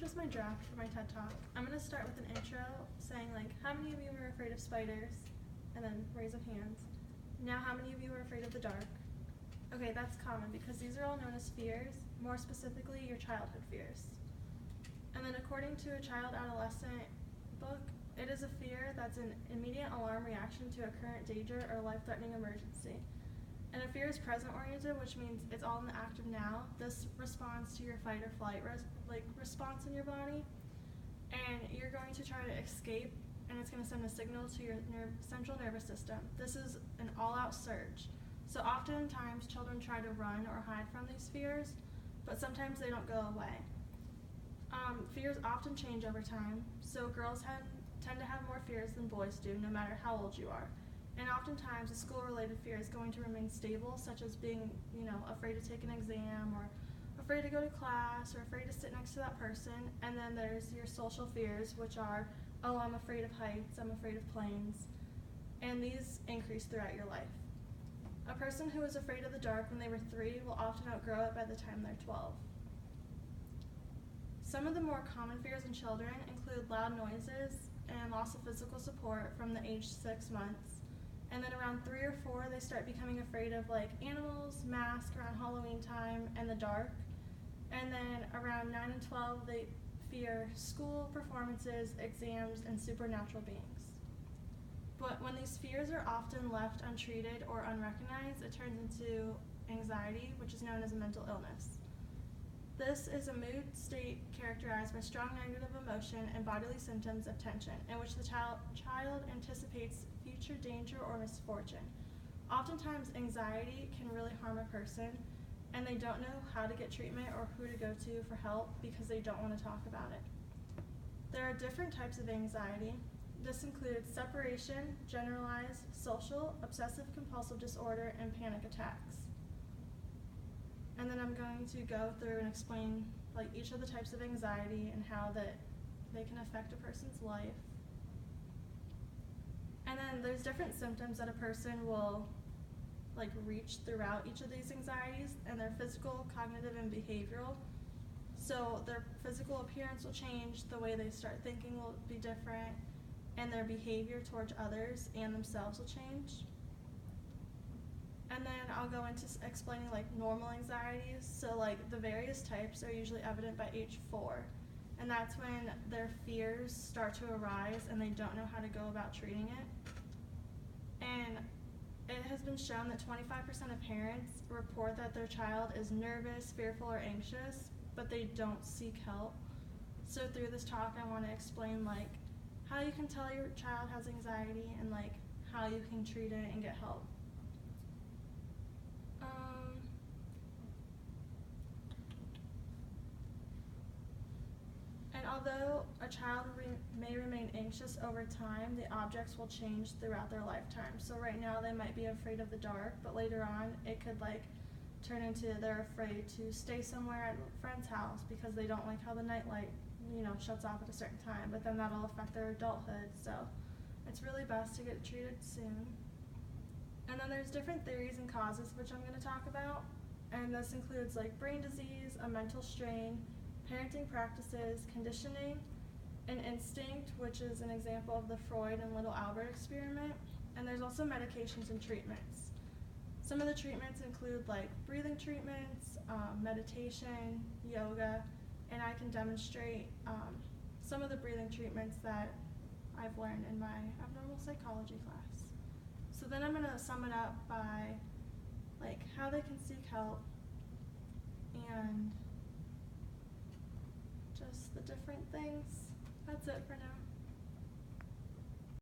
just my draft for my TED Talk. I'm going to start with an intro saying, like, how many of you were afraid of spiders? And then raise of hands. Now, how many of you are afraid of the dark? Okay, that's common because these are all known as fears, more specifically your childhood fears. And then according to a child-adolescent book, it is a fear that's an immediate alarm reaction to a current danger or life-threatening emergency. And a fear is present-oriented, which means it's all in the active now. This responds to your fight or flight response in your body. And you're going to try to escape, and it's going to send a signal to your central nervous system. This is an all-out surge. So oftentimes children try to run or hide from these fears, but sometimes they don't go away. Fears often change over time, so girls tend to have more fears than boys do, no matter how old you are. And oftentimes a school-related fear is going to remain stable, such as being, afraid to take an exam, or afraid to go to class, or afraid to sit next to that person. And then there's your social fears, which are, oh, I'm afraid of heights, I'm afraid of planes. And these increase throughout your life. A person who was afraid of the dark when they were 3 will often outgrow it by the time they're 12. Some of the more common fears in children include loud noises and loss of physical support from the age 6 months. And then around 3 or 4, they start becoming afraid of animals, masks around Halloween time, and the dark. And then around 9 and 12, they fear school, performances, exams, and supernatural beings. But when these fears are often left untreated or unrecognized, it turns into anxiety, which is known as a mental illness. This is a mood state characterized by strong negative emotion and bodily symptoms of tension, in which the child anticipates future danger or misfortune. Oftentimes, anxiety can really harm a person, and they don't know how to get treatment or who to go to for help because they don't want to talk about it. There are different types of anxiety. This includes separation, generalized, social, obsessive-compulsive disorder, and panic attacks. And then I'm going to go through and explain each of the types of anxiety and how that they can affect a person's life. And then there's different symptoms that a person will reach throughout each of these anxieties, and they're physical, cognitive, and behavioral. So their physical appearance will change, the way they start thinking will be different, and their behavior towards others and themselves will change. And then I'll go into explaining normal anxieties. So the various types are usually evident by age 4. And that's when their fears start to arise and they don't know how to go about treating it. And it has been shown that 25% of parents report that their child is nervous, fearful, or anxious, but they don't seek help. So through this talk, I want to explain how you can tell your child has anxiety and how you can treat it and get help. And although a child may remain anxious over time, the objects will change throughout their lifetime. So right now they might be afraid of the dark, but later on it could turn into they're afraid to stay somewhere at a friend's house because they don't like how the nightlight shuts off at a certain time, but then that'll affect their adulthood. So it's really best to get treated soon. And then there's different theories and causes, which I'm going to talk about. And this includes brain disease, a mental strain, parenting practices, conditioning, and instinct, which is an example of the Freud and Little Albert experiment. And there's also medications and treatments. Some of the treatments include breathing treatments, meditation, yoga, and I can demonstrate some of the breathing treatments that I've learned in my abnormal psychology class. So then I'm going to sum it up by how they can seek help and just the different things. That's it for now.